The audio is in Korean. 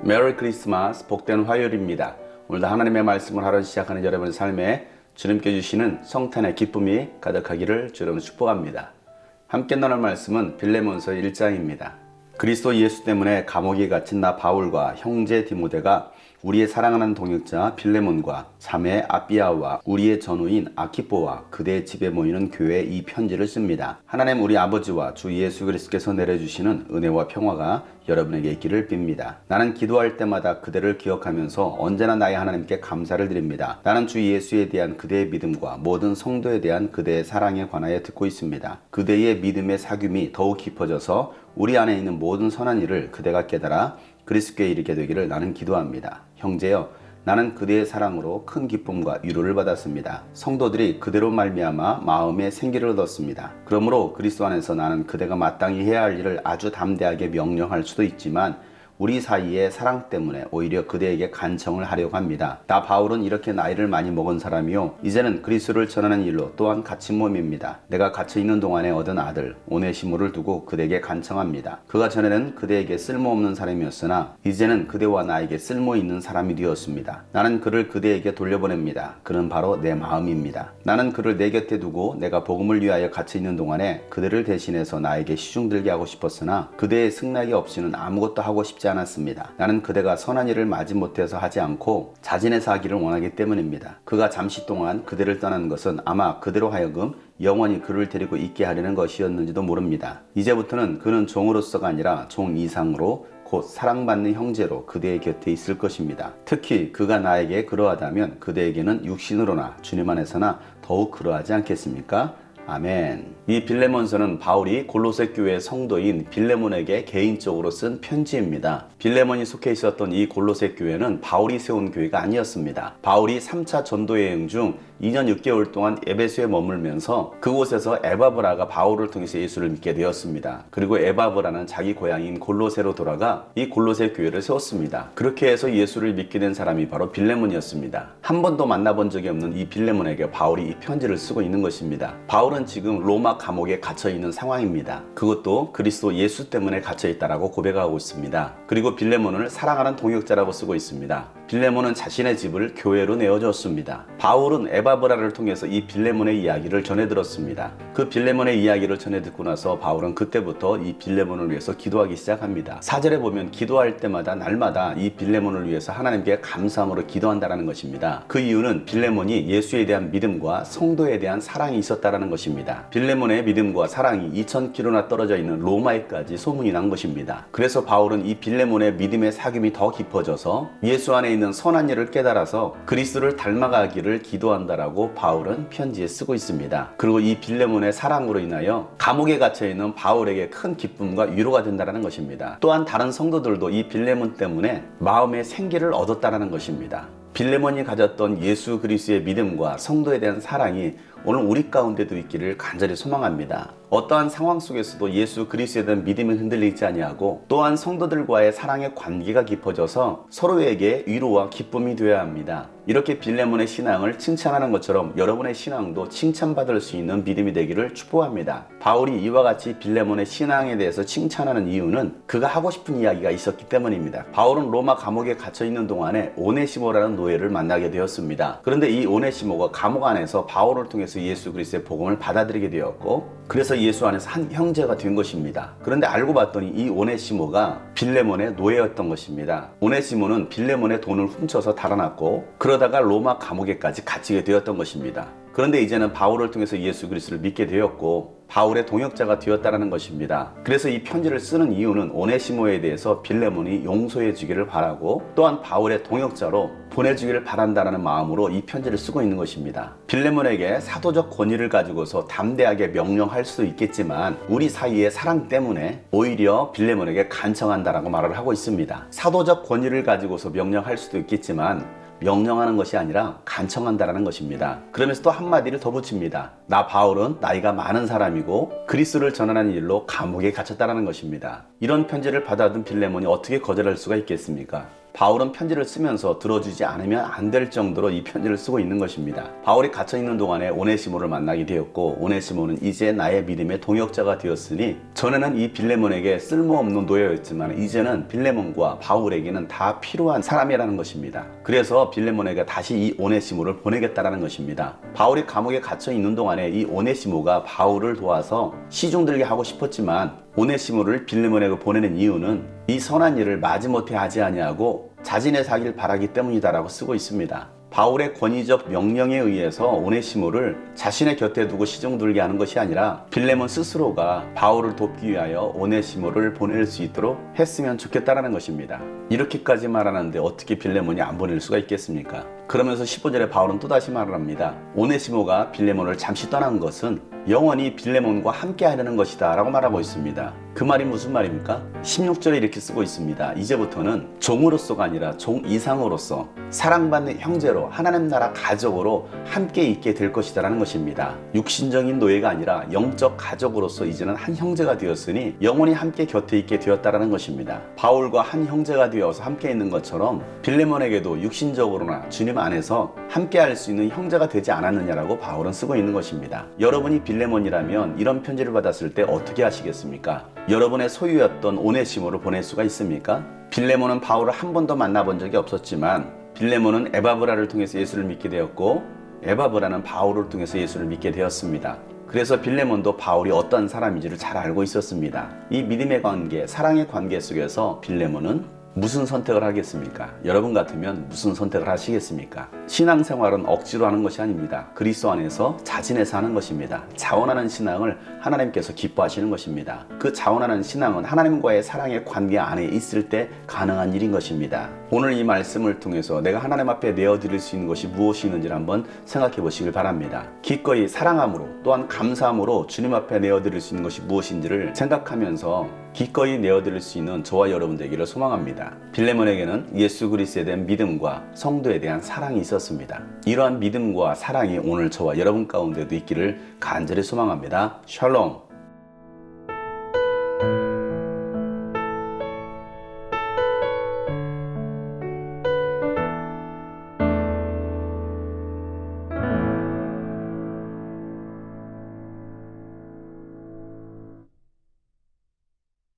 메리 크리스마스, 복된 화요일입니다. 오늘도 하나님의 말씀을 하루 시작하는 여러분의 삶에 주님께 주시는 성탄의 기쁨이 가득하기를 주님으로 축복합니다. 함께 나눌 말씀은 빌레몬서 1장입니다. 그리스도 예수 때문에 감옥에 갇힌 나 바울과 형제 디모데가 우리의 사랑하는 동역자 빌레몬과 자매 아비아와 우리의 전우인 아키포와 그대의 집에 모이는 교회에 이 편지를 씁니다. 하나님 우리 아버지와 주 예수 그리스도께서 내려주시는 은혜와 평화가 여러분에게 있기를 빕니다. 나는 기도할 때마다 그대를 기억하면서 언제나 나의 하나님께 감사를 드립니다. 나는 주 예수에 대한 그대의 믿음과 모든 성도에 대한 그대의 사랑에 관하여 듣고 있습니다. 그대의 믿음의 사귐이 더욱 깊어져서 우리 안에 있는 모든 선한 일을 그대가 깨달아 그리스도께 이르게 되기를 나는 기도합니다. 형제여, 나는 그대의 사랑으로 큰 기쁨과 위로를 받았습니다. 성도들이 그대로 말미암아 마음의 생기를 얻었습니다. 그러므로 그리스도 안에서 나는 그대가 마땅히 해야 할 일을 아주 담대하게 명령할 수도 있지만 우리 사이의 사랑 때문에 오히려 그대에게 간청을 하려고 합니다. 나 바울은 이렇게 나이를 많이 먹은 사람이요 이제는 그리스도를 전하는 일로 또한 갇힌 몸입니다. 내가 갇혀있는 동안에 얻은 아들 오네시모를 두고 그대에게 간청합니다. 그가 전에는 그대에게 쓸모없는 사람이었으나 이제는 그대와 나에게 쓸모있는 사람이 되었습니다. 나는 그를 그대에게 돌려보냅니다. 그는 바로 내 마음입니다. 나는 그를 내 곁에 두고 내가 복음을 위하여 갇혀있는 동안에 그대를 대신해서 나에게 시중들게 하고 싶었으나 그대의 승낙이 없이는 아무것도 하고 싶지 않았습니다. 나는 그대가 선한 일을 마지못해서 하지 않고 자진해서 하기를 원하기 때문입니다. 그가 잠시 동안 그대를 떠나는 것은 아마 그대로 하여금 영원히 그를 데리고 있게 하려는 것이었는지도 모릅니다. 이제부터는 그는 종으로서가 아니라 종 이상으로 곧 사랑받는 형제로 그대의 곁에 있을 것입니다. 특히 그가 나에게 그러하다면 그대에게는 육신으로나 주님 안에서나 더욱 그러하지 않겠습니까? 아멘. 이 빌레몬서는 바울이 골로새 교회 성도인 빌레몬에게 개인적으로 쓴 편지입니다. 빌레몬이 속해 있었던 이 골로새 교회는 바울이 세운 교회가 아니었습니다. 바울이 3차 전도 여행 중 2년 6개월 동안 에베소에 머물면서 그곳에서 에바브라가 바울을 통해서 예수를 믿게 되었습니다. 그리고 에바브라는 자기 고향인 골로새로 돌아가 이 골로새 교회를 세웠습니다. 그렇게 해서 예수를 믿게 된 사람이 바로 빌레몬이었습니다. 한 번도 만나본 적이 없는 이 빌레몬에게 바울이 이 편지를 쓰고 있는 것입니다. 바울은 지금 로마 감옥에 갇혀 있는 상황입니다. 그것도 그리스도 예수 때문에 갇혀 있다라고 고백하고 있습니다. 그리고 빌레몬을 사랑하는 동역자라고 쓰고 있습니다. 빌레몬은 자신의 집을 교회로 내어줬습니다. 바울은 에바브라를 통해서 이 빌레몬의 이야기를 전해 들었습니다. 그 빌레몬의 이야기를 전해 듣고 나서 바울은 그때부터 이 빌레몬을 위해서 기도하기 시작합니다. 4절에 보면 기도할 때마다 날마다 이 빌레몬을 위해서 하나님께 감사함으로 기도한다는 것입니다. 그 이유는 빌레몬이 예수에 대한 믿음과 성도에 대한 사랑이 있었다는 것입니다. 빌레몬의 믿음과 사랑이 2000km나 떨어져 있는 로마에까지 소문이 난 것입니다. 그래서 바울은 이 빌레몬의 믿음의 사귐이 더 깊어져서 예수 안에 있는 선한 일을 깨달아서 그리스도를 닮아가기를 기도한다라고 바울은 편지에 쓰고 있습니다. 그리고 이 빌레몬의 사랑으로 인하여 감옥에 갇혀있는 바울에게 큰 기쁨과 위로가 된다는 것입니다. 또한 다른 성도들도 이 빌레몬 때문에 마음의 생기를 얻었다는 것입니다. 빌레몬이 가졌던 예수 그리스도의 믿음과 성도에 대한 사랑이 오늘 우리 가운데도 있기를 간절히 소망합니다. 어떠한 상황 속에서도 예수 그리스도에 대한 믿음이 흔들리지 아니하고 또한 성도들과의 사랑의 관계가 깊어져서 서로에게 위로와 기쁨이 되어야 합니다. 이렇게 빌레몬의 신앙을 칭찬하는 것처럼 여러분의 신앙도 칭찬받을 수 있는 믿음이 되기를 축복합니다. 바울이 이와 같이 빌레몬의 신앙에 대해서 칭찬하는 이유는 그가 하고 싶은 이야기가 있었기 때문입니다. 바울은 로마 감옥에 갇혀있는 동안에 오네시모라는 노예를 만나게 되었습니다. 그런데 이 오네시모가 감옥 안에서 바울을 통해서 예수 그리스도의 복음을 받아들이게 되었고 그래서 예수 안에서 한 형제가 된 것입니다. 그런데 알고 봤더니 이 오네시모가 빌레몬의 노예였던 것입니다. 오네시모는 빌레몬의 돈을 훔쳐서 달아났고 그러다가 로마 감옥에까지 갇히게 되었던 것입니다. 그런데 이제는 바울을 통해서 예수 그리스도를 믿게 되었고 바울의 동역자가 되었다는 것입니다. 그래서 이 편지를 쓰는 이유는 오네시모에 대해서 빌레몬이 용서해 주기를 바라고 또한 바울의 동역자로 보내주기를 바란다는 마음으로 이 편지를 쓰고 있는 것입니다. 빌레몬에게 사도적 권위를 가지고서 담대하게 명령할 수도 있겠지만 우리 사이의 사랑 때문에 오히려 빌레몬에게 간청한다라고 말을 하고 있습니다. 사도적 권위를 가지고서 명령할 수도 있겠지만 명령하는 것이 아니라 간청한다라는 것입니다. 그러면서 또 한마디를 더 붙입니다. 나 바울은 나이가 많은 사람이고 그리스도를 전하는 일로 감옥에 갇혔다는 것입니다. 이런 편지를 받아든 빌레몬이 어떻게 거절할 수가 있겠습니까? 바울은 편지를 쓰면서 들어주지 않으면 안 될 정도로 이 편지를 쓰고 있는 것입니다. 바울이 갇혀 있는 동안에 오네시모를 만나게 되었고, 오네시모는 이제 나의 믿음의 동역자가 되었으니, 전에는 이 빌레몬에게 쓸모없는 노예였지만 이제는 빌레몬과 바울에게는 다 필요한 사람이라는 것입니다. 그래서 빌레몬에게 다시 이 오네시모를 보내겠다라는 것입니다. 바울이 감옥에 갇혀 있는 동안에 이 오네시모가 바울을 도와서 시중들게 하고 싶었지만, 오네시모를 빌레몬에게 보내는 이유는 이 선한 일을 마지못해 하지 아니하고 자진해 사길 바라기 때문이다라고 쓰고 있습니다. 바울의 권위적 명령에 의해서 오네시모를 자신의 곁에 두고 시중들게 하는 것이 아니라 빌레몬 스스로가 바울을 돕기 위하여 오네시모를 보낼 수 있도록 했으면 좋겠다라는 것입니다. 이렇게까지 말하는데 어떻게 빌레몬이 안 보낼 수가 있겠습니까? 그러면서 15절에 바울은 또다시 말을 합니다. 오네시모가 빌레몬을 잠시 떠난 것은 영원히 빌레몬과 함께 하려는 것이다 라고 말하고 있습니다. 그 말이 무슨 말입니까? 16절에 이렇게 쓰고 있습니다. 이제부터는 종으로서가 아니라 종 이상으로서 사랑받는 형제로 하나님 나라 가족으로 함께 있게 될 것이다 라는 것입니다. 육신적인 노예가 아니라 영적 가족으로서 이제는 한 형제가 되었으니 영원히 함께 곁에 있게 되었다라는 것입니다. 바울과 한 형제가 되어서 함께 있는 것처럼 빌레몬에게도 육신적으로나 주님 안에서 함께 할 수 있는 형제가 되지 않았느냐라고 바울은 쓰고 있는 것입니다. 여러분이 빌레몬이라면 이런 편지를 받았을 때 어떻게 하시겠습니까? 여러분의 소유였던 오네시모를 보낼 수가 있습니까? 빌레몬은 바울을 한 번도 만나본 적이 없었지만 빌레몬은 에바브라를 통해서 예수를 믿게 되었고, 에바브라는 바울을 통해서 예수를 믿게 되었습니다. 그래서 빌레몬도 바울이 어떤 사람인지를 잘 알고 있었습니다. 이 믿음의 관계, 사랑의 관계 속에서 빌레몬은 무슨 선택을 하겠습니까? 여러분 같으면 무슨 선택을 하시겠습니까? 신앙생활은 억지로 하는 것이 아닙니다. 그리스도 안에서 자진해서 하는 것입니다. 자원하는 신앙을 하나님께서 기뻐하시는 것입니다. 그 자원하는 신앙은 하나님과의 사랑의 관계 안에 있을 때 가능한 일인 것입니다. 오늘 이 말씀을 통해서 내가 하나님 앞에 내어드릴 수 있는 것이 무엇이 있는지를 한번 생각해 보시길 바랍니다. 기꺼이 사랑함으로 또한 감사함으로 주님 앞에 내어드릴 수 있는 것이 무엇인지를 생각하면서 기꺼이 내어드릴 수 있는 저와 여러분 되기를 소망합니다. 빌레몬에게는 예수 그리스도에 대한 믿음과 성도에 대한 사랑이 있었습니다. 이러한 믿음과 사랑이 오늘 저와 여러분 가운데도 있기를 간절히 소망합니다. 샬롬.